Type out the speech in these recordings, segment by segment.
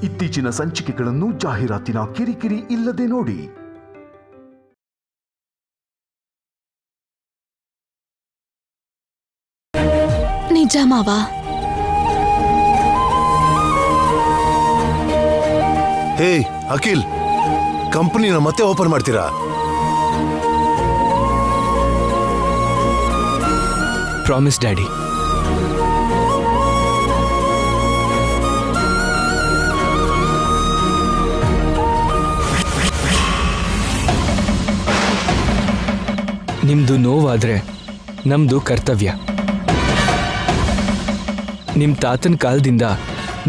ಇತ್ತೀಚಿನ ಸಂಚಿಕೆಗಳನ್ನು ಜಾಹೀರಾತಿನ ಕಿರಿಕಿರಿ ಇಲ್ಲದೆ ನೋಡಿ. ನಿಜ ಮಾವ. ಹೇ ಅಖಿಲ್, ಕಂಪನಿನ ಮತ್ತೆ ಓಪನ್ ಮಾಡ್ತೀರಾ? Promise daddy. ನಿಮ್ದು ನೋವಾದ್ರೆ ನಮ್ದು ಕರ್ತವ್ಯ. ನಿಮ್ಮ ತಾತನ ಕಾಲದಿಂದ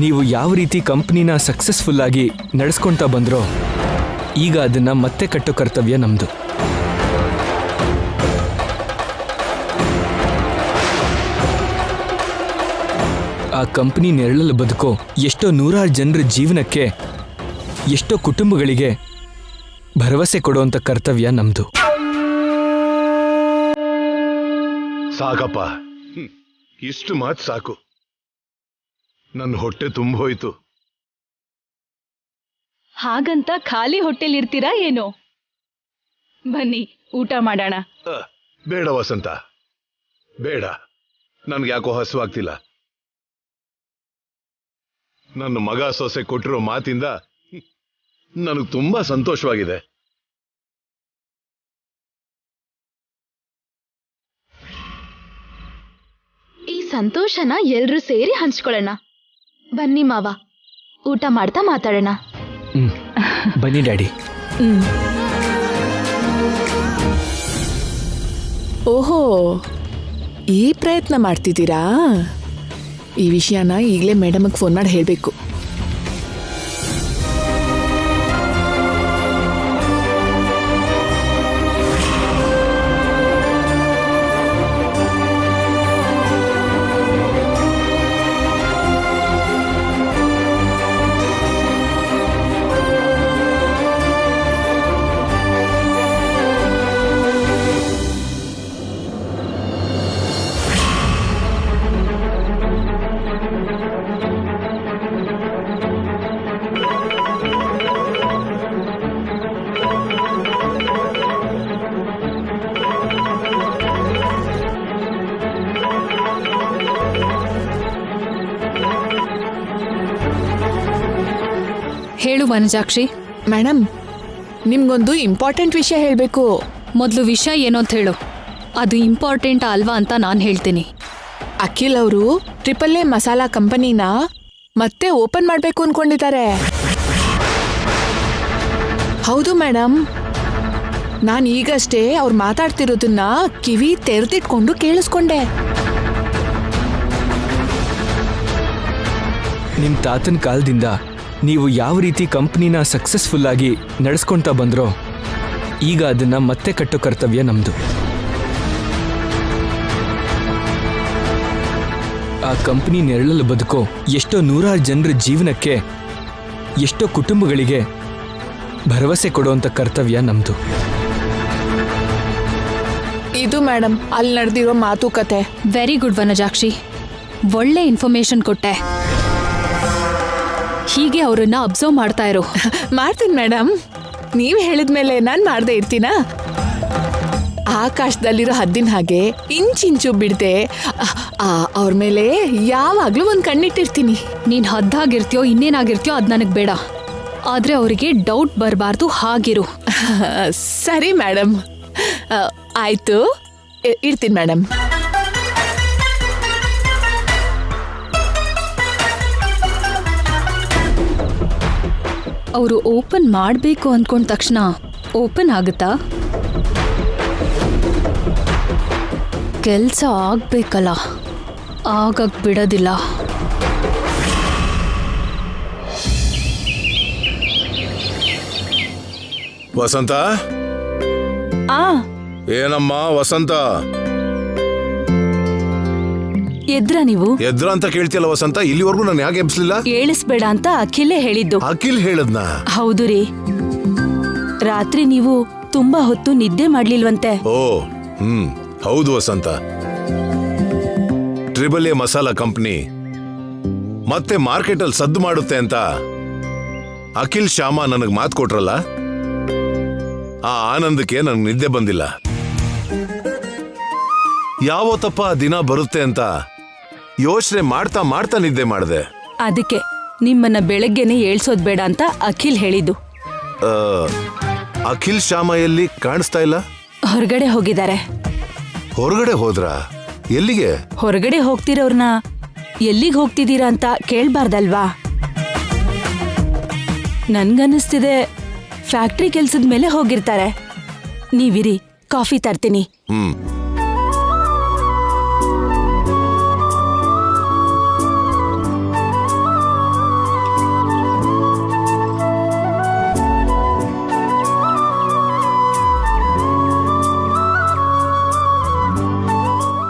ನೀವು ಯಾವ ರೀತಿ ಕಂಪ್ನಿನ ಸಕ್ಸಸ್ಫುಲ್ ಆಗಿ ನಡೆಸ್ಕೊಳ್ತಾ ಬಂದ್ರೋ ಈಗ ಅದನ್ನ ಮತ್ತೆ ಕಟ್ಟೋ ಕರ್ತವ್ಯ ನಮ್ದು. ಆ ಕಂಪ್ನಿ ನೆರಳಲ್ಲಿ ಬದುಕೋ ಎಷ್ಟೋ ನೂರಾರು ಜನರ ಜೀವನಕ್ಕೆ, ಎಷ್ಟೋ ಕುಟುಂಬಗಳಿಗೆ ಭರವಸೆ ಕೊಡುವಂತ ಕರ್ತವ್ಯ ನಮ್ದು. ಸಾಕಪ್ಪ, ಇಷ್ಟು ಮಾತು ಸಾಕು. ನನ್ನ ಹೊಟ್ಟೆ ತುಂಬ ಹೋಯ್ತು. ಹಾಗಂತ ಖಾಲಿ ಹೊಟ್ಟೆಲಿರ್ತೀರಾ ಏನೋ? ಬನ್ನಿ ಊಟ ಮಾಡೋಣ. ಬೇಡ ವಸಂತ, ಬೇಡ. ನನ್ಗೆ ಯಾಕೋ ಹಸುವಾಗ್ತಿಲ್ಲ. ನನ್ನ ಮಗ ಸೊಸೆ ಕೊಟ್ಟಿರೋ ಮಾತಿಂದ ನನಗೆ ತುಂಬಾ ಸಂತೋಷವಾಗಿದೆ. ಈ ಸಂತೋಷನ ಎಲ್ರೂ ಸೇರಿ ಹಂಚ್ಕೊಳ್ಳೋಣ. ಬನ್ನಿ ಮಾವ, ಊಟ ಮಾಡ್ತಾ ಮಾತಾಡೋಣ. ಬನ್ನಿ ಡ್ಯಾಡಿ. ಓಹೋ, ಈ ಪ್ರಯತ್ನ ಮಾಡ್ತಿದ್ದೀರಾ? ಈ ವಿಷಯನ ಈಗಲೇ ಮೇಡಮ್ಗೆ ಫೋನ್ ಮಾಡಿ ಹೇಳಬೇಕು. ಹೇಳು ವನಜಾಕ್ಷಿ. ಮೇಡಮ್, ನಿಮ್ಗೊಂದು ಇಂಪಾರ್ಟೆಂಟ್ ವಿಷಯ ಹೇಳಬೇಕು. ಮೊದಲು ವಿಷಯ ಏನೋ ಅಂತ ಹೇಳು. ಅದು ಇಂಪಾರ್ಟೆಂಟ್ ಅಲ್ವಾ ಅಂತ ನಾನು ಹೇಳ್ತೀನಿ. ಅಖಿಲ್ ಅವರು ಟ್ರಿಪಲ್ ಎ ಮಸಾಲಾ ಕಂಪನಿನ ಮತ್ತೆ ಓಪನ್ ಮಾಡಬೇಕು ಅನ್ಕೊಂಡಿದ್ದಾರೆ. ಹೌದು ಮೇಡಮ್, ನಾನು ಈಗಷ್ಟೇ ಅವ್ರು ಮಾತಾಡ್ತಿರೋದನ್ನ ಕಿವಿ ತೆರೆದಿಟ್ಕೊಂಡು ಕೇಳಿಸ್ಕೊಂಡೆ. ನಿಮ್ಮ ತಾತನ ಕಾಲದಿಂದ ನೀವು ಯಾವ ರೀತಿ ಕಂಪ್ನಿನ ಸಕ್ಸಸ್ಫುಲ್ ಆಗಿ ನಡೆಸ್ಕೊಳ್ತಾ ಬಂದ್ರೋ ಈಗ ಅದನ್ನ ಮತ್ತೆ ಕಟ್ಟೋ ಕರ್ತವ್ಯ ನಮ್ದು. ಆ ಕಂಪ್ನಿ ನೆರಳಲ್ಲಿ ಬದುಕೋ ಎಷ್ಟೋ ನೂರಾರು ಜನರ ಜೀವನಕ್ಕೆ, ಎಷ್ಟೋ ಕುಟುಂಬಗಳಿಗೆ ಭರವಸೆ ಕೊಡುವಂತ ಕರ್ತವ್ಯ ನಮ್ದು. ಇದು ಮೇಡಮ್ ಅಲ್ಲಿ ನಡೆದಿರೋ ಮಾತುಕತೆ. ವೆರಿ ಗುಡ್ ವನಜಾಕ್ಷಿ, ಒಳ್ಳೆ ಇನ್ಫಾರ್ಮೇಶನ್ ಕೊಟ್ಟೆ. ಹೀಗೆ ಅವರನ್ನ ಅಬ್ಸರ್ವ್ ಮಾಡ್ತಾ ಇರೋ. ಮಾಡ್ತೀನಿ ಮೇಡಮ್, ನೀವು ಹೇಳಿದ್ಮೇಲೆ ನಾನು ಮಾಡದೇ ಇರ್ತೀನಾ? ಆಕಾಶದಲ್ಲಿರೋ ಹದ್ದಿನ ಹಾಗೆ ಇಂಚಿಂಚು ಬಿಡದೆ ಅವ್ರ ಮೇಲೆ ಯಾವಾಗ್ಲೂ ಒಂದು ಕಣ್ಣಿಟ್ಟಿರ್ತೀನಿ. ನೀನ್ ಹದ್ದಾಗಿರ್ತೀಯೋ ಇನ್ನೇನಾಗಿರ್ತೀಯೋ ಅದ್ ನನಗ್ ಬೇಡ, ಆದ್ರೆ ಅವರಿಗೆ ಡೌಟ್ ಬರಬಾರ್ದು, ಹಾಗಿರು. ಸರಿ ಮೇಡಮ್, ಆಯ್ತು, ಇರ್ತೀನಿ ಮೇಡಮ್. ಅವರು ಓಪನ್ ಮಾಡಬೇಕು ಅಂದ್ಕೊಂಡ ತಕ್ಷಣ ಓಪನ್ ಆಗುತ್ತಾ? ಕೆಲಸ ಆಗ್ಬೇಕಲ್ಲ, ಆಗಕ್ ಬಿಡೋದಿಲ್ಲ. ವಸಂತ, ಏನಮ್ಮ ವಸಂತ? ಎದ್ರ ನೀವು? ಎದ್ರ ಅಂತ ಕೇಳ್ತಿಯಲ್ಲ ವಸಂತ, ಇಲ್ಲಿವರೆಗೂ ನಾನು ಯಾಕೆ ಎಬ್ಸ್ಲಿಲ್ಲ? ಏಳಿಸ್ಬೇಡ ಅಂತ ಅಖಿಲೇ ಹೇಳಿದ್ದು. ಅಖಿಲ್ ಹೇಳದ್ನ? ಹೌದು ರೀ, ರಾತ್ರಿ ನೀವು ತುಂಬಾ ಹೊತ್ತು ನಿದ್ದೆ ಮಾಡ್ಲಿಲ್ವಂತೆ. ಓ ಹೌದು ವಸಂತ. ಟ್ರಿಬಲ್ ಎ ಮಸಾಲಾ ಕಂಪನಿ ಮತ್ತೆ ಮಾರ್ಕೆಟ್ ಅಲ್ಲಿ ಸದ್ದು ಮಾಡುತ್ತೆ ಅಂತ ಅಖಿಲ್ ಶ್ಯಾಮ ನನಗ್ ಮಾತು ಕೊಟ್ರಲ್ಲ, ಆ ಆನಂದಕ್ಕೆ ನನಗೆ ನಿದ್ದೆ ಬಂದಿಲ್ಲ. ಯಾವತ್ತಪ್ಪ ದಿನ ಬರುತ್ತೆ ಅಂತ ಯೋಚನೆ ಮಾಡ್ತಾ ಮಾಡ್ತಾ ನಿದ್ದೆ ಮಾಡಿದೆ. ಅದಕ್ಕೆ ನಿಮ್ಮನ್ನ ಬೆಳಗ್ಗೆನೆ ಏಳ್ಸೋದ್ ಬೇಡ ಅಂತ ಅಖಿಲ್ ಹೇಳಿದ್ದು. ಅಖಿಲ್ ಶ್ಯಾಮ ಎಲ್ಲಿ ಕಾಣಿಸ್ತಾ ಇಲ್ಲ? ಹೊರಗಡೆ ಹೋಗಿದ್ದಾರೆ. ಹೊರಗಡೆ ಹೋದ್ರ? ಎಲ್ಲಿಗೆ? ಹೊರಗಡೆ ಹೋಗ್ತಿರೋರ್ನ ಎಲ್ಲಿಗೆ ಹೋಗ್ತಿದ್ದೀರಾ ಅಂತ ಕೇಳ್ಬಾರ್ದಲ್ವಾ? ನನ್ಗನ್ನಿಸ್ತಿದೆ ಫ್ಯಾಕ್ಟ್ರಿ ಕೆಲ್ಸದ ಮೇಲೆ ಹೋಗಿರ್ತಾರೆ. ನೀವಿರಿ, ಕಾಫಿ ತರ್ತೀನಿ.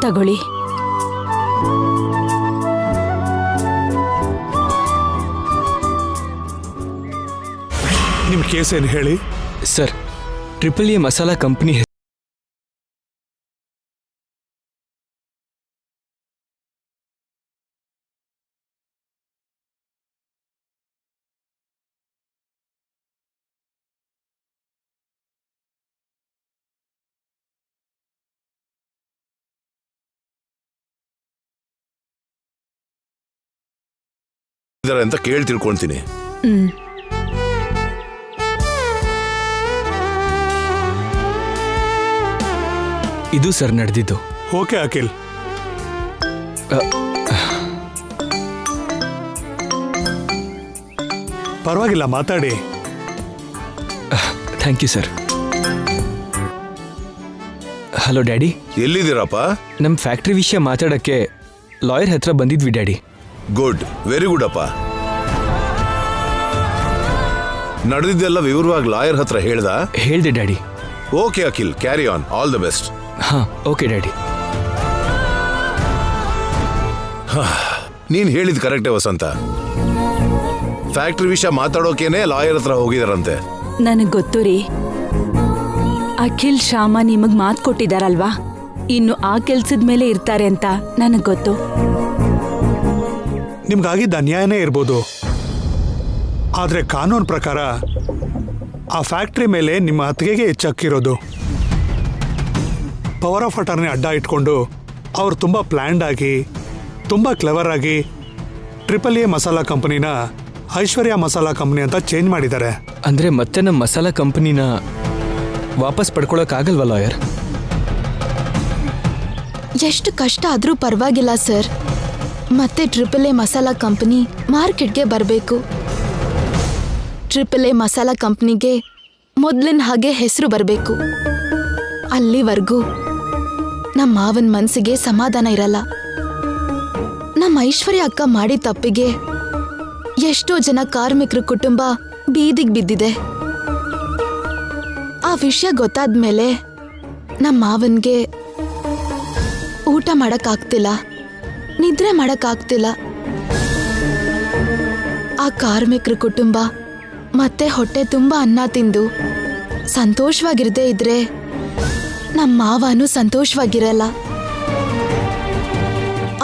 ತಗೊಳ್ಳಿ. ನಿಮ್ ಕೇಸ್ ಏನು ಹೇಳಿ sir. Triple A masala company ಅಂತ ಕೇಳಿ ತಿಳ್ಕೊಳ್ತೀನಿ. ಇದು ಸರ್ ನಡೆದಿದ್ದು. ಓಕೆ ಅಖಿಲ್, ಪರವಾಗಿಲ್ಲ, ಮಾತಾಡಿ. Thank you sir. Hello daddy. ಎಲ್ಲಿದ್ದೀರಪ್ಪ? ನಮ್ಮ ಫ್ಯಾಕ್ಟ್ರಿ ವಿಷಯ ಮಾತಾಡಕ್ಕೆ ಲಾಯರ್ ಹತ್ರ ಬಂದಿದ್ವಿ ಡ್ಯಾಡಿ. ಗುಡ್, ವೆರಿ ಗುಡ್ ಅಪ್ಪ. ನಡೆದಿದ್ದೆಲ್ಲ ವಿವರವಾಗಿ ಲಾಯರ್ ಹತ್ರ ಹೇಳ್ದೆ daddy. Okay Akhil, carry on, all the best. ಹಾ, ಓಕೆ ಡ್ಯಾಡಿ. ನೀನ್ ಹೇಳಿದ್ ಕರೆಕ್ಟೇ ವಸಂತ. ಫ್ಯಾಕ್ಟ್ರಿ ವಿಷಯ ಮಾತಾಡೋಕೇನೆ ಲಾಯರ್ ಹತ್ರ ಹೋಗಿದಾರಂತೆ. ನನಗ್ ಗೊತ್ತು ರೀ. ಅಖಿಲ್ ಶ್ಯಾಮ ನಿಮಗ್ ಮಾತು ಕೊಟ್ಟಿದಾರಲ್ವಾ, ಇನ್ನು ಆ ಕೆಲ್ಸದ ಮೇಲೆ ಇರ್ತಾರೆ ಅಂತ ನನಗ್ ಗೊತ್ತು. ನಿಮ್ಗಾಗಿದ್ದ ಅನ್ಯಾಯನೇ ಇರ್ಬೋದು, ಆದ್ರೆ ಕಾನೂನು ಪ್ರಕಾರ ಆ ಫ್ಯಾಕ್ಟ್ರಿ ಮೇಲೆ ನಿಮ್ಮ ಅತ್ತಿಗೆಗೆ ಹೆಚ್ಚಕ್ಕಿರೋದು. ಪವರ್ ಆಫ್ ಅಟಾರ್ನಿ ಅಡ್ಡ ಇಟ್ಕೊಂಡು ಅವ್ರು ತುಂಬ ಪ್ಲ್ಯಾಂಡ್ ಆಗಿ, ತುಂಬ ಕ್ಲೆವರ್ ಆಗಿ ಟ್ರಿಪಲ್ ಎ ಮಸಾಲಾ ಕಂಪನಿನ ಐಶ್ವರ್ಯ ಮಸಾಲಾ ಕಂಪನಿ ಅಂತ ಚೇಂಜ್ ಮಾಡಿದ್ದಾರೆ. ಅಂದ್ರೆ ಮತ್ತೆ ನಮ್ಮ ಮಸಾಲಾ ಕಂಪನಿನ ವಾಪಸ್ ಪಡ್ಕೊಳಕ್ಕಾಗಲ್ವಾ ಲಾಯರ್? ಎಷ್ಟು ಕಷ್ಟ ಆದ್ರೂ ಪರವಾಗಿಲ್ಲ ಸರ್. ಮತ್ತೆ ಟ್ರಿಪಲ್ ಎ ಮಸಾಲಾ ಕಂಪನಿ ಮಾರ್ಕೆಟ್ಗೆ ಬರಬೇಕು. ಟ್ರಿಪಲ್ ಎ ಮಸಾಲಾ ಕಂಪನಿಗೆ ಮೊದಲಿನ ಹಾಗೆ ಹೆಸರು ಬರಬೇಕು. ಅಲ್ಲಿವರೆಗೂ ನಮ್ಮ ಮಾವನ ಮನಸ್ಸಿಗೆ ಸಮಾಧಾನ ಇರಲ್ಲ. ನಮ್ಮ ಐಶ್ವರ್ಯ ಅಕ್ಕ ಮಾಡಿದ ತಪ್ಪಿಗೆ ಎಷ್ಟೋ ಜನ ಕಾರ್ಮಿಕರ ಕುಟುಂಬ ಬೀದಿಗೆ ಬಿದ್ದಿದೆ. ಆ ವಿಷಯ ಗೊತ್ತಾದ್ಮೇಲೆ ನಮ್ಮ ಮಾವನ್ಗೆ ಊಟ ಮಾಡಕ್ಕಾಗ್ತಿಲ್ಲ, ನಿದ್ರೆ ಮಾಡಕ್ಕಾಗ್ತಿಲ್ಲ. ಆ ಕಾರ್ಮಿಕರ ಕುಟುಂಬ ಮತ್ತೆ ಹೊಟ್ಟೆ ತುಂಬ ಅನ್ನ ತಿಂದು ಸಂತೋಷವಾಗಿರದೇ ಇದ್ರೆ ನಮ್ಮ ಮಾವನು ಸಂತೋಷವಾಗಿರಲ್ಲ.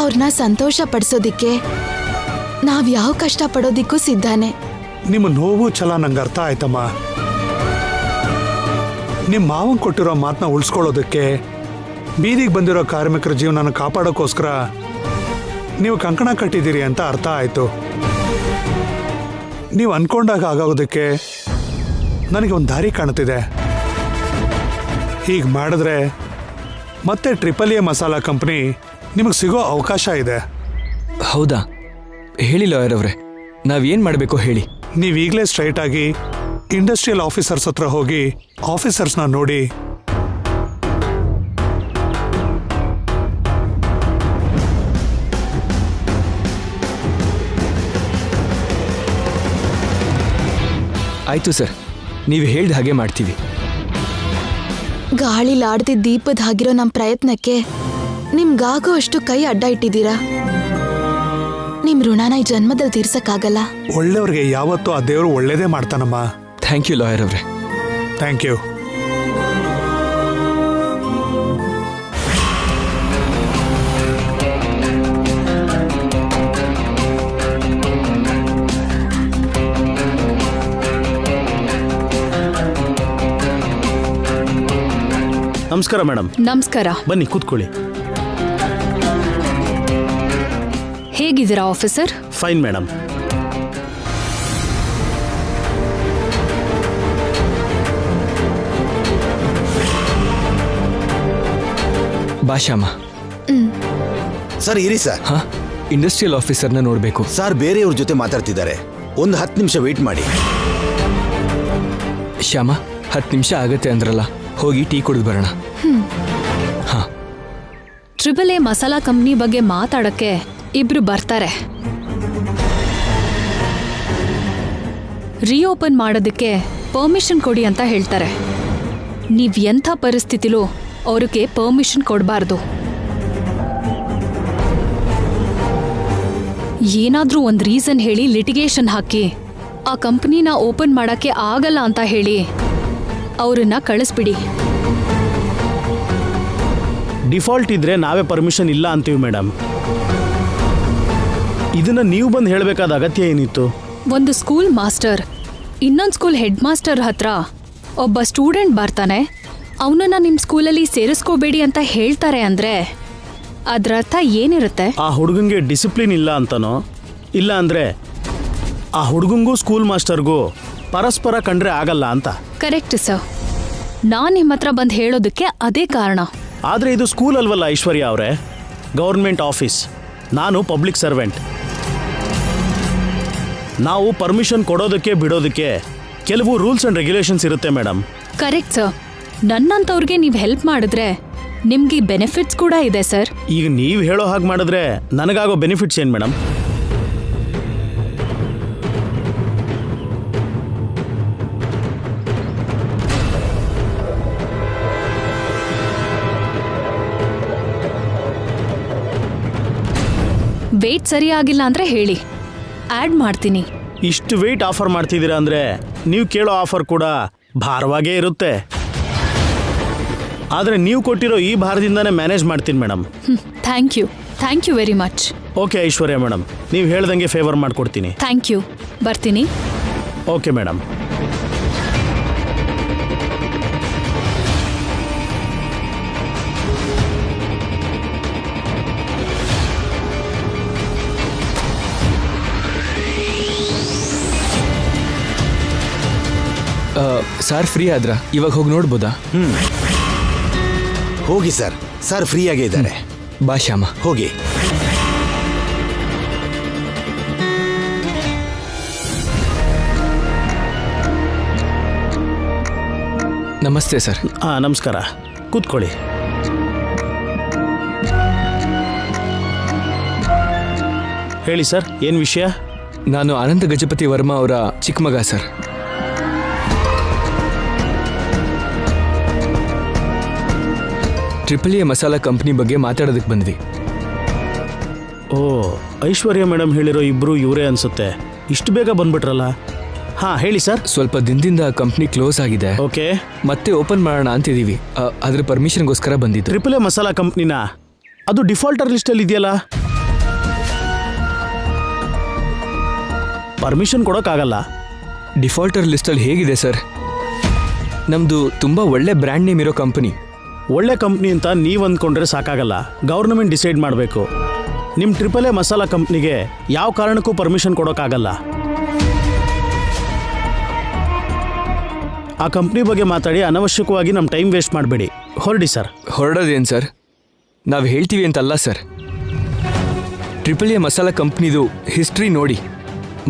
ಅವ್ರನ್ನ ಸಂತೋಷ ಪಡಿಸೋದಿಕ್ಕೆ ನಾವ್ ಯಾವ ಕಷ್ಟ ಪಡೋದಿಕ್ಕೂ ಸಿದ್ಧಾನೆ. ನಿಮ್ಮ ನೋವು ಛಲ ನಂಗೆ ಅರ್ಥ ಆಯ್ತಮ್ಮ. ನಿಮ್ಮ ಮಾವನ್ ಕೊಟ್ಟಿರೋ ಮಾತನ್ನ ಉಳಿಸ್ಕೊಳ್ಳೋದಕ್ಕೆ, ಬೀದಿಗೆ ಬಂದಿರೋ ಕಾರ್ಮಿಕರ ಜೀವನನ ಕಾಪಾಡೋಕ್ಕೋಸ್ಕರ ನೀವು ಕಂಕಣ ಕಟ್ಟಿದ್ದೀರಿ ಅಂತ ಅರ್ಥ ಆಯ್ತು. ನೀವು ಅನ್ಕೊಂಡಾಗ ಆಗೋದಕ್ಕೆ ನನಗೆ ಒಂದು ದಾರಿ ಕಾಣ್ತಿದೆ. ಹೀಗೆ ಮಾಡಿದ್ರೆ ಮತ್ತೆ ಟ್ರಿಪಲ್ ಎ ಮಸಾಲಾ ಕಂಪನಿ ನಿಮಗೆ ಸಿಗೋ ಅವಕಾಶ ಇದೆ. ಹೌದಾ? ಹೇಳಿ ಲಾಯರ್ ಅವರೇ, ನಾವೇನ್ ಮಾಡಬೇಕು ಹೇಳಿ. ನೀವೀಗಲೇ ಸ್ಟ್ರೈಟ್ ಆಗಿ ಇಂಡಸ್ಟ್ರಿಯಲ್ ಆಫೀಸರ್ಸ್ ಹತ್ರ ಹೋಗಿ ಆಫೀಸರ್ಸ್ನ ನೋಡಿ ಆಯ್ತು ಸರ್, ನೀವು ಹೇಳ್ದ ಹಾಗೆ ಮಾಡ್ತೀವಿ. ಗಾಳಿಲಾಡ್ತಿದ್ದ ದೀಪದ ಹಾಗಿರೋ ನಮ್ಮ ಪ್ರಯತ್ನಕ್ಕೆ ನಿಮ್ಗಾಗೋ ಅಷ್ಟು ಕೈ ಅಡ್ಡ ಇಟ್ಟಿದ್ದೀರಾ. ನಿಮ್ ಋಣನ ಈ ಜನ್ಮದಲ್ಲಿ ತೀರ್ಸಕ್ಕಾಗಲ್ಲ. ಒಳ್ಳೆಯವ್ರಿಗೆ ಯಾವತ್ತೂ ಆ ದೇವರು ಒಳ್ಳೇದೇ ಮಾಡ್ತಾನಮ್ಮ. ಥ್ಯಾಂಕ್ ಯು ಲಾಯರ್ ಅವರೇ. Thank you. ನಮಸ್ಕಾರ ಮೇಡಮ್. ನಮಸ್ಕಾರ. ಬನ್ನಿ ಕೂತ್ಕೊಳ್ಳಿ. ಹೇಗಿದ್ದೀರಾ officer? Fine madam. Bashyam. Sir ಇರಿ ಸರ್. ಹಾ, ಇಂಡಸ್ಟ್ರಿಯಲ್ ಆಫೀಸರ್ನ ನೋಡಬೇಕು. ಸರ್ ಬೇರೆಯವ್ರ ಜೊತೆ ಮಾತಾಡ್ತಿದ್ದಾರೆ, ಒಂದು 10 ನಿಮಿಷ ವೇಟ್ ಮಾಡಿ. ಶ್ಯಾಮ, 10 ನಿಮಿಷ ಆಗತ್ತೆ ಅಂದ್ರಲ್ಲ, ಹೋಗಿ ಟೀ ಕುಡಿದು ಬರೋಣ. ಹಾ. AAA ಮಸಾಲಾ ಕಂಪ್ನಿ ಬಗ್ಗೆ ಮಾತಾಡಕ್ಕೆ ಇಬ್ರು ಬರ್ತಾರೆ. ರೀಓಪನ್ ಮಾಡೋದಕ್ಕೆ ಪರ್ಮಿಷನ್ ಕೊಡಿ ಅಂತ ಹೇಳ್ತಾರೆ. ನೀವ್ ಎಂಥ ಪರಿಸ್ಥಿತಿಲೂ ಅವ್ರಿಗೆ ಪರ್ಮಿಷನ್ ಕೊಡಬಾರ್ದು. ಏನಾದ್ರೂ ಒಂದು ರೀಸನ್ ಹೇಳಿ ಲಿಟಿಗೇಷನ್ ಹಾಕಿ ಆ ಕಂಪ್ನಿನ ಓಪನ್ ಮಾಡಕ್ಕೆ ಆಗಲ್ಲ ಅಂತ ಹೇಳಿ ಅವ್ರನ್ನ ಕಳಿಸ್ಬಿಡಿ. ಡಿಫಾಲ್ಟ್ ಇದ್ರೆ ನಾವೇ ಪರ್ಮಿಷನ್ ಇಲ್ಲ ಅಂತೀವಿ ಮೇಡಮ್. ಇದನ್ನ ನೀವು ಬಂದು ಹೇಳಬೇಕಾದ ಅಗತ್ಯ ಏನಿತ್ತು? ಒಂದು ಸ್ಕೂಲ್ ಮಾಸ್ಟರ್ ಇನ್ನೊಂದು ಸ್ಕೂಲ್ ಹೆಡ್ ಮಾಸ್ಟರ್ ಹತ್ರ ಒಬ್ಬ ಸ್ಟೂಡೆಂಟ್ ಬರ್ತಾನೆ, ಅವನನ್ನ ನಿಮ್ಮ ಸ್ಕೂಲಲ್ಲಿ ಸೇರಿಸ್ಕೋಬೇಡಿ ಅಂತ ಹೇಳ್ತಾರೆ ಅಂದ್ರೆ ಅದರ ಅರ್ಥ ಏನಿರುತ್ತೆ? ಆ ಹುಡುಗಂಗೆ ಡಿಸಿಪ್ಲಿನ್ ಇಲ್ಲ ಅಂತನೋ, ಇಲ್ಲ ಅಂದ್ರೆ ಆ ಹುಡುಗಂಗೂ ಸ್ಕೂಲ್ ಮಾಸ್ಟರ್ಗೂ ಪರಸ್ಪರ ಕಂಡ್ರೆ ಆಗಲ್ಲ ಅಂತ. Correct sir. ನಾನು ನಿಮ್ಮ ಹತ್ರ ಬಂದು ಹೇಳೋದಕ್ಕೆ ಅದೇ ಕಾರಣ. ಆದರೆ ಇದು ಸ್ಕೂಲ್ ಅಲ್ವಲ್ಲ ಐಶ್ವರ್ಯ ಅವರೇ, ಗೌರ್ಮೆಂಟ್ ಆಫೀಸ್. ನಾನು ಪಬ್ಲಿಕ್ ಸರ್ವೆಂಟ್. ನಾವು ಪರ್ಮಿಷನ್ ಕೊಡೋದಕ್ಕೆ ಬಿಡೋದಕ್ಕೆ ಕೆಲವು ರೂಲ್ಸ್ ಆ್ಯಂಡ್ ರೆಗ್ಯುಲೇಷನ್ಸ್ ಇರುತ್ತೆ ಮೇಡಮ್. Correct sir. ನನ್ನಂಥವ್ರಿಗೆ ನೀವು ಹೆಲ್ಪ್ ಮಾಡಿದ್ರೆ ನಿಮ್ಗೆ ಬೆನಿಫಿಟ್ಸ್ ಕೂಡ ಇದೆ ಸರ್. ಈಗ ನೀವು ಹೇಳೋ ಹಾಗೆ ಮಾಡಿದ್ರೆ ನನಗಾಗೋ ಬೆನಿಫಿಟ್ಸ್ ಏನು ಮೇಡಮ್? ವೇಟ್ ಸರಿಯಾಗಿಲ್ಲ ಅಂದ್ರೆ ಹೇಳಿ, ಆ್ಯಡ್ ಮಾಡ್ತೀನಿ. ಇಷ್ಟು ವೇಟ್ ಆಫರ್ ಮಾಡ್ತಿದ್ದೀರಾ ಅಂದರೆ ನೀವು ಕೇಳೋ ಆಫರ್ ಕೂಡ ಭಾರವಾಗೇ ಇರುತ್ತೆ. ಆದರೆ ನೀವು ಕೊಟ್ಟಿರೋ ಈ ಭಾರದಿಂದನೇ ಮ್ಯಾನೇಜ್ ಮಾಡ್ತೀನಿ madam. Thank you very much. Okay Aishwarya madam, ನೀವು ಹೇಳ್ದಂಗೆ ಫೇವರ್ ಮಾಡಿಕೊಡ್ತೀನಿ. Thank you. ಬರ್ತೀನಿ. Okay madam. ಸರ್ ಫ್ರೀ ಆದ್ರ ಇವಾಗ ಹೋಗಿ ನೋಡ್ಬೋದಾ? ಹೋಗಿ ಸರ್. ಸರ್ ಫ್ರೀ ಆಗೇ ಇದ್ದಾರೆ. ಬಾ ಶ್ಯಾಮ, ಹೋಗಿ. ನಮಸ್ತೆ ಸರ್. ನಮಸ್ಕಾರ, ಕೂತ್ಕೊಳ್ಳಿ. ಹೇಳಿ ಸರ್, ಏನು ವಿಷಯ? ನಾನು ಅನಂತ ಗಜಪತಿ ವರ್ಮಾ ಅವರ ಚಿಕ್ಕ ಮಗ ಸರ್. AAA ಮಸಾಲಾ ಕಂಪ್ನಿ ಬಗ್ಗೆ ಮಾತಾಡೋದಕ್ಕೆ ಬಂದ್ವಿ. ಓ, ಐಶ್ವರ್ಯ ಮೇಡಮ್ ಹೇಳಿರೋ ಇಬ್ರು ಇವರೇ ಅನ್ಸುತ್ತೆ. ಇಷ್ಟು ಬೇಗ ಬಂದ್ಬಿಟ್ರಲ್ಲ. ಹಾಂ ಹೇಳಿ ಸರ್. ಸ್ವಲ್ಪ ದಿನದಿಂದ ಕಂಪ್ನಿ ಕ್ಲೋಸ್ ಆಗಿದೆ. ಓಕೆ. ಮತ್ತೆ ಓಪನ್ ಮಾಡೋಣ ಅಂತಿದ್ದೀವಿ. ಅದ್ರ ಪರ್ಮಿಷನ್ಗೋಸ್ಕರ ಬಂದಿದ್ದು. AAA ಮಸಾಲಾ ಕಂಪ್ನಿನ ಅದು ಡಿಫಾಲ್ಟರ್ ಲಿಸ್ಟಲ್ಲಿ ಇದೆಯಲ್ಲ, ಪರ್ಮಿಷನ್ ಕೊಡೋಕ್ಕಾಗಲ್ಲ. ಡಿಫಾಲ್ಟರ್ ಲಿಸ್ಟಲ್ಲಿ ಹೇಗಿದೆ ಸರ್? ನಮ್ಮದು ತುಂಬ ಒಳ್ಳೆ ಬ್ರ್ಯಾಂಡ್ ನೇಮ್ ಇರೋ ಕಂಪನಿ. ಒಳ್ಳೆ ಕಂಪ್ನಿ ಅಂತ ನೀವು ಅಂದ್ಕೊಂಡ್ರೆ ಸಾಕಾಗಲ್ಲ, ಗೌರ್ನಮೆಂಟ್ ಡಿಸೈಡ್ ಮಾಡಬೇಕು. ನಿಮ್ಮ AAA ಮಸಾಲಾ ಕಂಪ್ನಿಗೆ ಯಾವ ಕಾರಣಕ್ಕೂ ಪರ್ಮಿಷನ್ ಕೊಡೋಕ್ಕಾಗಲ್ಲ. ಆ ಕಂಪ್ನಿ ಬಗ್ಗೆ ಮಾತಾಡಿ ಅನವಶ್ಯಕವಾಗಿ ನಮ್ಮ ಟೈಮ್ ವೇಸ್ಟ್ ಮಾಡಬೇಡಿ. ಹೊರಡಿ ಸರ್. ಹೊರಡೋದೇನು ಸರ್? ನಾವು ಹೇಳ್ತೀವಿ ಅಂತಲ್ಲ ಸರ್. AAA ಮಸಾಲಾ ಕಂಪ್ನಿದು ಹಿಸ್ಟ್ರಿ ನೋಡಿ.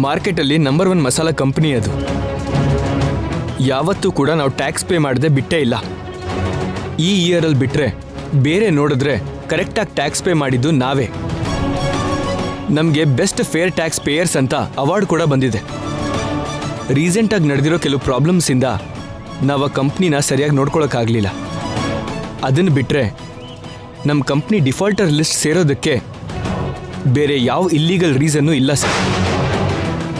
ಮಾರ್ಕೆಟಲ್ಲಿ ನಂಬರ್ 1 ಮಸಾಲಾ ಕಂಪ್ನಿ ಅದು. ಯಾವತ್ತೂ ಕೂಡ ನಾವು ಟ್ಯಾಕ್ಸ್ ಪೇ ಮಾಡದೆ ಬಿಟ್ಟೇ ಇಲ್ಲ. ಈ ಇಯರಲ್ಲಿ ಬಿಟ್ಟರೆ ಬೇರೆ ನೋಡಿದ್ರೆ ಕರೆಕ್ಟಾಗಿ ಟ್ಯಾಕ್ಸ್ ಪೇ ಮಾಡಿದ್ದು ನಾವೇ. ನಮಗೆ ಬೆಸ್ಟ್ ಫೇರ್ ಟ್ಯಾಕ್ಸ್ ಪೇಯರ್ಸ್ ಅಂತ ಅವಾರ್ಡ್ ಕೂಡ ಬಂದಿದೆ. ರೀಸೆಂಟಾಗಿ ನಡೆದಿರೋ ಕೆಲವು ಪ್ರಾಬ್ಲಮ್ಸಿಂದ ನಾವು ಆ ಕಂಪ್ನಿನ ಸರಿಯಾಗಿ ನೋಡ್ಕೊಳ್ಳೋಕ್ಕಾಗಲಿಲ್ಲ. ಅದನ್ನು ಬಿಟ್ಟರೆ ನಮ್ಮ ಕಂಪ್ನಿ ಡಿಫಾಲ್ಟರ್ ಲಿಸ್ಟ್ ಸೇರೋದಕ್ಕೆ ಬೇರೆ ಯಾವ ಇಲ್ಲೀಗಲ್ ರೀಸನ್ನೂ ಇಲ್ಲ ಸರ್.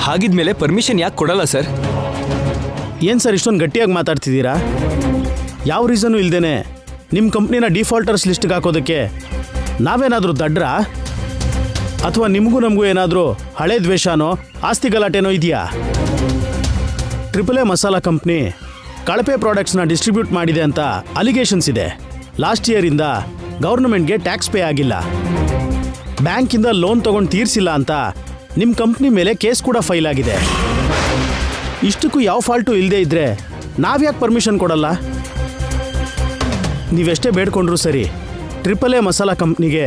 ಹಾಗಿದ್ಮೇಲೆ ಪರ್ಮಿಷನ್ ಯಾಕೆ ಕೊಡಲ್ಲ ಸರ್? ಏನು ಸರ್ ಇಷ್ಟೊಂದು ಗಟ್ಟಿಯಾಗಿ ಮಾತಾಡ್ತಿದ್ದೀರಾ? ಯಾವ ರೀಸನ್ನು ಇಲ್ಲದೇನೆ ನಿಮ್ಮ ಕಂಪ್ನಿನ ಡಿಫಾಲ್ಟರ್ಸ್ ಲಿಸ್ಟ್ಗೆ ಹಾಕೋದಕ್ಕೆ ನಾವೇನಾದರೂ ದಡ್ರಾ? ಅಥವಾ ನಿಮಗೂ ನಮಗೂ ಏನಾದರೂ ಹಳೆ ದ್ವೇಷನೋ ಆಸ್ತಿ ಗಲಾಟೆನೋ ಇದೆಯಾ? AAA ಮಸಾಲಾ ಕಂಪ್ನಿ ಕಳಪೆ ಪ್ರಾಡಕ್ಟ್ಸ್ನ ಡಿಸ್ಟ್ರಿಬ್ಯೂಟ್ ಮಾಡಿದೆ ಅಂತ ಅಲಿಗೇಷನ್ಸ್ ಇದೆ. ಲಾಸ್ಟ್ ಇಯರಿಂದ ಗೌರ್ಮೆಂಟ್ಗೆ ಟ್ಯಾಕ್ಸ್ ಪೇ ಆಗಿಲ್ಲ. ಬ್ಯಾಂಕಿಂದ ಲೋನ್ ತಗೊಂಡು ತೀರಿಸಿಲ್ಲ ಅಂತ ನಿಮ್ಮ ಕಂಪ್ನಿ ಮೇಲೆ ಕೇಸ್ ಕೂಡ ಫೈಲ್ ಆಗಿದೆ. ಇಷ್ಟಕ್ಕೂ ಯಾವ ಫಾಲ್ಟು ಇಲ್ಲದೆ ಇದ್ದರೆ ನಾವ್ಯಾಕೆ ಪರ್ಮಿಷನ್ ಕೊಡಲ್ಲ? ನೀವೆಷ್ಟೇ ಬೇಡ್ಕೊಂಡ್ರು ಸರಿ, AAA ಮಸಾಲಾ ಕಂಪ್ನಿಗೆ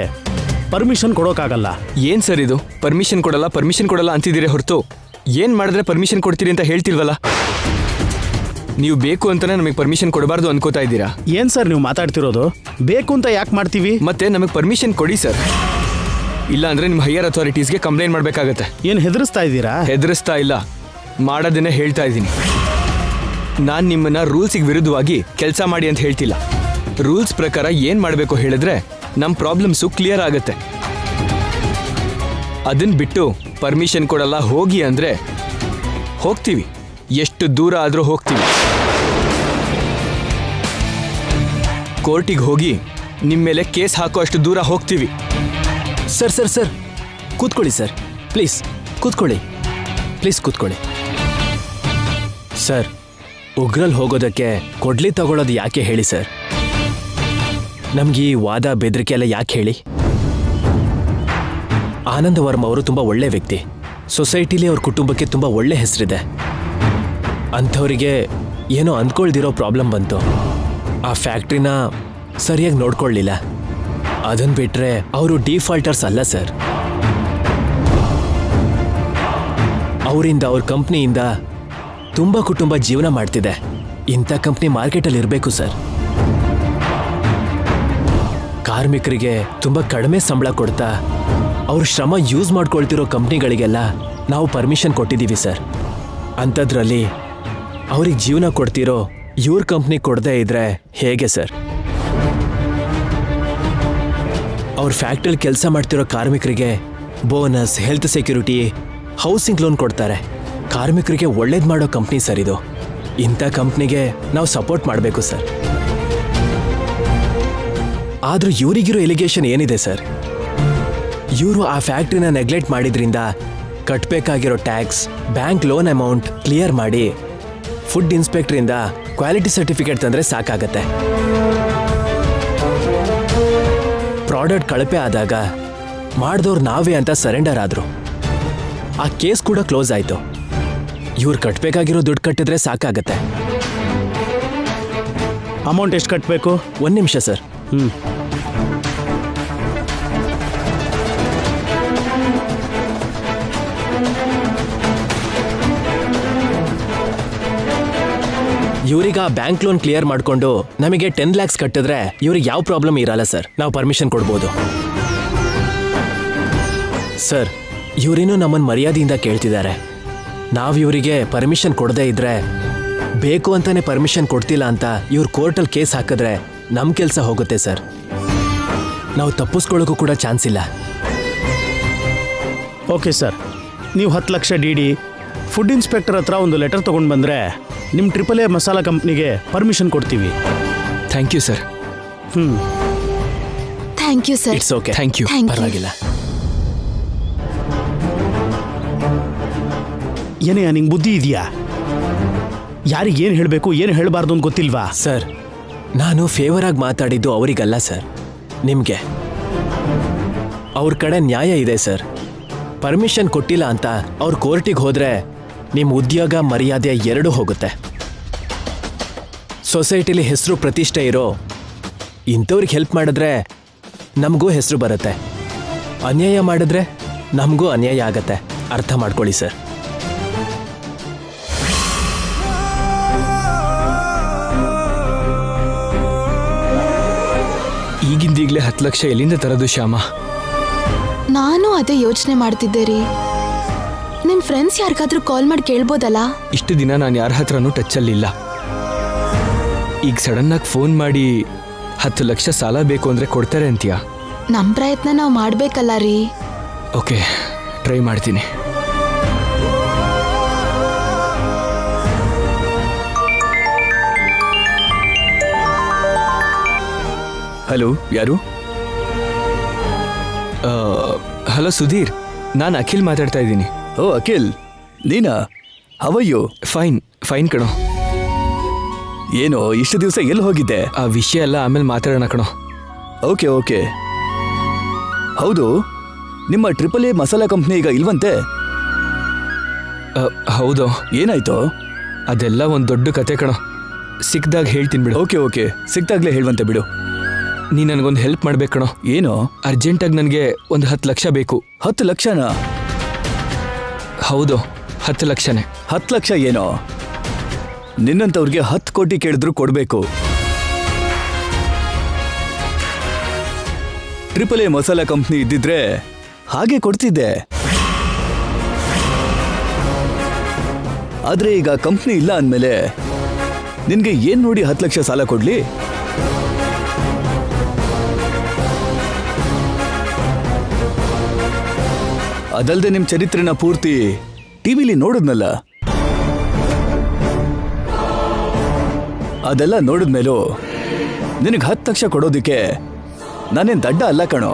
ಪರ್ಮಿಷನ್ ಕೊಡೋಕ್ಕಾಗಲ್ಲ. ಏನ್ ಸರ್ ಇದು? ಪರ್ಮಿಷನ್ ಕೊಡಲ್ಲ ಅಂತಿದ್ದೀರಿ ಹೊರತು ಏನ್ ಮಾಡಿದ್ರೆ ಪರ್ಮಿಷನ್ ಕೊಡ್ತೀರಿ ಅಂತ ಹೇಳ್ತಿಲ್ವಲ್ಲ. ನೀವು ಬೇಕು ಅಂತಾನೆ ನಮಗೆ ಪರ್ಮಿಷನ್ ಕೊಡಬಾರ್ದು ಅನ್ಕೋತಾ ಇದ್ದೀರಾ? ಏನ್ ಸರ್ ನೀವು ಮಾತಾಡ್ತಿರೋದು? ಬೇಕು ಅಂತ ಯಾಕೆ ಮಾಡ್ತೀವಿ? ಮತ್ತೆ ನಮಗೆ ಪರ್ಮಿಷನ್ ಕೊಡಿ ಸರ್, ಇಲ್ಲ ಅಂದ್ರೆ ನಿಮ್ಮ ಹೈಯರ್ ಅಥಾರಿಟೀಸ್ಗೆ ಕಂಪ್ಲೇಂಟ್ ಮಾಡಬೇಕಾಗತ್ತೆ. ಏನು ಹೆದರಿಸ್ತಾ ಇದ್ದೀರಾ? ಹೆದರಿಸ್ತಾ ಇಲ್ಲ, ಮಾಡೋದನ್ನೇ ಹೇಳ್ತಾ ಇದ್ದೀನಿ. ನಾನು ನಿಮ್ಮನ್ನ ರೂಲ್ಸಿಗೆ ವಿರುದ್ಧವಾಗಿ ಕೆಲಸ ಮಾಡಿ ಅಂತ ಹೇಳ್ತಿಲ್ಲ. ರೂಲ್ಸ್ ಪ್ರಕಾರ ಏನ್ ಮಾಡಬೇಕು ಹೇಳಿದ್ರೆ ನಮ್ಮ ಪ್ರಾಬ್ಲಮ್ಸು ಕ್ಲಿಯರ್ ಆಗತ್ತೆ. ಅದನ್ನ ಬಿಟ್ಟು ಪರ್ಮಿಷನ್ ಕೊಡಲ್ಲ ಹೋಗಿ ಅಂದ್ರೆ ಹೋಗ್ತೀವಿ, ಎಷ್ಟು ದೂರ ಆದ್ರೂ ಹೋಗ್ತೀವಿ. ಕೋರ್ಟಿಗೆ ಹೋಗಿ ನಿಮ್ಮ ಮೇಲೆ ಕೇಸ್ ಹಾಕೋ ಅಷ್ಟು ದೂರ ಹೋಗ್ತೀವಿ. ಸರ್ ಸರ್ ಸರ್ ಕೂತ್ಕೊಳ್ಳಿ ಸರ್, ಪ್ಲೀಸ್ ಕೂತ್ಕೊಳ್ಳಿ, ಸರ್. ಉಗ್ರಲ್ಲಿ ಹೋಗೋದಕ್ಕೆ ಕೊಡ್ಲಿ ತಗೊಳ್ಳೋದು ಯಾಕೆ ಹೇಳಿ ಸರ್? ನಮ್ಗೆ ಈ ವಾದ ಬೆದರಿಕೆ ಎಲ್ಲ ಯಾಕೆ ಹೇಳಿ? ಆನಂದ ವರ್ಮ ಅವರು ತುಂಬ ಒಳ್ಳೆ ವ್ಯಕ್ತಿ, ಸೊಸೈಟಿಲಿ ಅವ್ರ ಕುಟುಂಬಕ್ಕೆ ತುಂಬ ಒಳ್ಳೆ ಹೆಸರಿದೆ. ಅಂಥವರಿಗೆ ಏನೋ ಅಂದ್ಕೊಳ್ದಿರೋ ಪ್ರಾಬ್ಲಮ್ ಬಂತು, ಆ ಫ್ಯಾಕ್ಟ್ರಿನ ಸರಿಯಾಗಿ ನೋಡ್ಕೊಳ್ಳಿಲ್ಲ. ಅದನ್ನು ಬಿಟ್ಟರೆ ಅವರು ಡಿಫಾಲ್ಟರ್ಸ್ ಅಲ್ಲ ಸರ್. ಅವರಿಂದ ಅವ್ರ ಕಂಪ್ನಿಯಿಂದ ತುಂಬ ಕುಟುಂಬ ಜೀವನ ಮಾಡ್ತಿದೆ. ಇಂಥ ಕಂಪ್ನಿ ಮಾರ್ಕೆಟಲ್ಲಿ ಇರಬೇಕು ಸರ್. ಕಾರ್ಮಿಕರಿಗೆ ತುಂಬ ಕಡಿಮೆ ಸಂಬಳ ಕೊಡ್ತಾ ಅವ್ರ ಶ್ರಮ ಯೂಸ್ ಮಾಡ್ಕೊಳ್ತಿರೋ ಕಂಪ್ನಿಗಳಿಗೆಲ್ಲ ನಾವು ಪರ್ಮಿಷನ್ ಕೊಟ್ಟಿದ್ದೀವಿ ಸರ್. ಅಂಥದ್ರಲ್ಲಿ ಅವ್ರಿಗೆ ಜೀವನ ಕೊಡ್ತಿರೋ ಇವ್ರ ಕಂಪ್ನಿ ಕೊಡದೇ ಇದ್ರೆ ಹೇಗೆ ಸರ್? ಅವ್ರ ಫ್ಯಾಕ್ಟ್ರಿಲಿ ಕೆಲಸ ಮಾಡ್ತಿರೋ ಕಾರ್ಮಿಕರಿಗೆ bonus, health security, housing loan ಕೊಡ್ತಾರೆ. ಕಾರ್ಮಿಕರಿಗೆ ಒಳ್ಳೇದು ಮಾಡೋ ಕಂಪ್ನಿ ಸರ್ ಇದು. ಇಂಥ ಕಂಪ್ನಿಗೆ ನಾವು ಸಪೋರ್ಟ್ ಮಾಡಬೇಕು ಸರ್. ಆದರೂ ಇವರಿಗಿರೋ ಎಲಿಗೇಷನ್ ಏನಿದೆ ಸರ್? ಇವರು ಆ ಫ್ಯಾಕ್ಟ್ರಿನ ನೆಗ್ಲೆಕ್ಟ್ ಮಾಡಿದ್ರಿಂದ ಕಟ್ಟಬೇಕಾಗಿರೋ tax, bank loan amount clear ಮಾಡಿ ಫುಡ್ ಇನ್ಸ್ಪೆಕ್ಟರಿಂದ ಕ್ವಾಲಿಟಿ ಸರ್ಟಿಫಿಕೇಟ್ ತಂದರೆ ಸಾಕಾಗತ್ತೆ. ಪ್ರಾಡಕ್ಟ್ ಕಳಪೆ ಆದಾಗ ಮಾಡಿದವ್ರು ನಾವೇ ಅಂತ ಸರೆಂಡರ್ ಆದರು. ಆ ಕೇಸ್ ಕೂಡ ಕ್ಲೋಸ್ ಆಯಿತು. ಇವ್ರು ಕಟ್ಟಬೇಕಾಗಿರೋ ದುಡ್ಡು ಕಟ್ಟಿದ್ರೆ ಸಾಕಾಗತ್ತೆ. ಅಮೌಂಟ್ ಎಷ್ಟು ಕಟ್ಟಬೇಕು? 1 ನಿಮಿಷ ಸರ್. ಇವ್ರಿಗೆ ಆ ಬ್ಯಾಂಕ್ ಲೋನ್ ಕ್ಲಿಯರ್ ಮಾಡಿಕೊಂಡು ನಮಗೆ 10 lakhs ಕಟ್ಟಿದ್ರೆ ಇವ್ರಿಗೆ ಯಾವ ಪ್ರಾಬ್ಲಮ್ ಇರಲ್ಲ ಸರ್. ನಾವು ಪರ್ಮಿಷನ್ ಕೊಡ್ಬೋದು ಸರ್. ಇವರೇನು ನಮ್ಮನ್ನು ಮರ್ಯಾದೆಯಿಂದ ಕೇಳ್ತಿದ್ದಾರೆ. ನಾವು ಇವರಿಗೆ ಪರ್ಮಿಷನ್ ಕೊಡದೇ ಇದ್ರೆ, ಬೇಕು ಅಂತಾನೆ ಪರ್ಮಿಷನ್ ಕೊಡ್ತಿಲ್ಲ ಅಂತ ಇವ್ರು ಕೋರ್ಟಲ್ಲಿ ಕೇಸ್ ಹಾಕಿದ್ರೆ ನಮ್ಮ ಕೆಲಸ ಹೋಗುತ್ತೆ ಸರ್. ನಾವು ತಪ್ಪಿಸ್ಕೊಳ್ಳೋಕ್ಕೂ ಕೂಡ ಚಾನ್ಸ್ ಇಲ್ಲ. ಓಕೆ ಸರ್, ನೀವು 10 ಲಕ್ಷ DD ಫುಡ್ ಇನ್ಸ್ಪೆಕ್ಟರ್ ಹತ್ರ ಒಂದು ಲೆಟರ್ ತೊಗೊಂಡು ಬಂದರೆ ನಿಮ್ಮ AAA ಮಸಾಲಾ ಕಂಪ್ನಿಗೆ ಪರ್ಮಿಷನ್ ಕೊಡ್ತೀವಿ. Thank you sir. Thank you sir. It's okay, thank you. ಪರವಾಗಿಲ್ಲ. ಏನೇ ನಿಂಗೆ ಬುದ್ಧಿ ಇದೆಯಾ? ಯಾರಿಗೇನು ಹೇಳಬೇಕು ಏನು ಹೇಳಬಾರ್ದು ಅಂತ ಗೊತ್ತಿಲ್ವಾ? ಸರ್, ನಾನು ಫೇವರ್ ಆಗಿ ಮಾತಾಡಿದ್ದು ಅವರಿಗಲ್ಲ ಸರ್, ನಿಮಗೆ. ಅವ್ರ ಕಡೆ ನ್ಯಾಯ ಇದೆ ಸರ್. ಪರ್ಮಿಷನ್ ಕೊಟ್ಟಿಲ್ಲ ಅಂತ ಅವ್ರು ಕೋರ್ಟಿಗೆ ಹೋದರೆ ನಿಮ್ಮ ಉದ್ಯೋಗ ಮರ್ಯಾದೆ ಎರಡೂ ಹೋಗುತ್ತೆ. ಸೊಸೈಟಿಲಿ ಹೆಸರು ಪ್ರತಿಷ್ಠೆ ಇರೋ ಇಂಥವ್ರಿಗೆ ಹೆಲ್ಪ್ ಮಾಡಿದ್ರೆ ನಮಗೂ ಹೆಸರು ಬರುತ್ತೆ. ಅನ್ಯಾಯ ಮಾಡಿದ್ರೆ ನಮಗೂ ಅನ್ಯಾಯ ಆಗತ್ತೆ. ಅರ್ಥ ಮಾಡ್ಕೊಳ್ಳಿ ಸರ್. ಈಗಿಂದೀಗಲೇ 10 ಲಕ್ಷ ಎಲ್ಲಿಂದ ತರೋದು ಶ್ಯಾಮ? ನಾನು ಅದೇ ಯೋಚನೆ ಮಾಡ್ತಿದ್ದೆ ರೀ. ನಿಮ್ ಫ್ರೆಂಡ್ಸ್ ಯಾರಿಗಾದ್ರೂ ಕಾಲ್ ಮಾಡಿ ಕೇಳ್ಬೋದಲ್ಲ? ಇಷ್ಟು ದಿನ ನಾನು ಯಾರ ಹತ್ರನೂ ಟಚ್ಚಲ್ಲಿಲ್ಲ. ಈಗ ಸಡನ್ ಆಗಿ ಫೋನ್ ಮಾಡಿ 10 ಲಕ್ಷ ಸಾಲ ಬೇಕು ಅಂದ್ರೆ ಕೊಡ್ತಾರೆ ಅಂತೀಯಾ? ನಮ್ ಪ್ರಯತ್ನ ನಾವು ಮಾಡ್ಬೇಕಲ್ಲ ರೀ. ಓಕೆ, ಟ್ರೈ ಮಾಡ್ತೀನಿ. ಹಲೋ, ಯಾರು? ಹಲೋ ಸುಧೀರ್, ನಾನು ಅಖಿಲ್ ಮಾತಾಡ್ತಾ ಇದ್ದೀನಿ. ಓ ಅಖಿಲ್, ನೀನಾ? How are you? ಫೈನ್ ಕಣೋ. ಏನೋ ಇಷ್ಟು ದಿವಸ ಎಲ್ಲಿ ಹೋಗಿದ್ದೆ? ಆ ವಿಷಯ ಎಲ್ಲ ಆಮೇಲೆ ಮಾತಾಡೋಣ ಕಣೋ. Okay okay. ಹೌದು, ನಿಮ್ಮ AAA ಮಸಾಲಾ ಕಂಪ್ನಿ ಈಗ ಇಲ್ವಂತೆ? ಹೌದು. ಏನಾಯ್ತು? ಅದೆಲ್ಲ ಒಂದು ದೊಡ್ಡ ಕತೆ ಕಣೋ. ಸಿಕ್ದಾಗ ಹೇಳ್ತೀನಿ ಬಿಡು. ಓಕೆ ಓಕೆ, ಸಿಕ್ತಾಗ್ಲೇ ಹೇಳುವಂತೆ ಬಿಡು. ನೀ ನನಗೊಂದು ಹೆಲ್ಪ್ ಮಾಡ್ಬೇಕು ಕಣೋ. ಏನು? ಅರ್ಜೆಂಟಾಗಿ ನನಗೆ ಒಂದು 10 ಲಕ್ಷ ಬೇಕು. 10 ಲಕ್ಷನಾ? ಹೌದು, 10 ಲಕ್ಷನೇ. 10 ಲಕ್ಷ ಏನೋ? ನಿನ್ನಂತವ್ರಿಗೆ 10 ಕೋಟಿ ಕೇಳಿದ್ರು ಕೊಡಬೇಕು. AAA ಮಸಾಲಾ ಕಂಪ್ನಿ ಇದ್ದಿದ್ರೆ ಹಾಗೆ ಕೊಡ್ತಿದ್ದೆ. ಆದ್ರೆ ಈಗ ಕಂಪ್ನಿ ಇಲ್ಲ ಅಂದಮೇಲೆ ನಿನ್ಗೆ ಏನ್ ನೋಡಿ 10 ಲಕ್ಷ ಸಾಲ ಕೊಡ್ಲಿ? ಅದಲ್ದೆ ನಿಮ್ ಚರಿತ್ರೆನ ಪೂರ್ತಿ ಟಿವಿಲಿ ನೋಡಿದ್ನಲ್ಲ, ಅದೆಲ್ಲ ನೋಡಿದ್ಮೇಲೂ ನಿನಗೆ 10 ಲಕ್ಷ ಕೊಡೋದಿಕ್ಕೆ ನಾನೇನ್ ದಡ್ಡ ಅಲ್ಲ ಕಣೋ.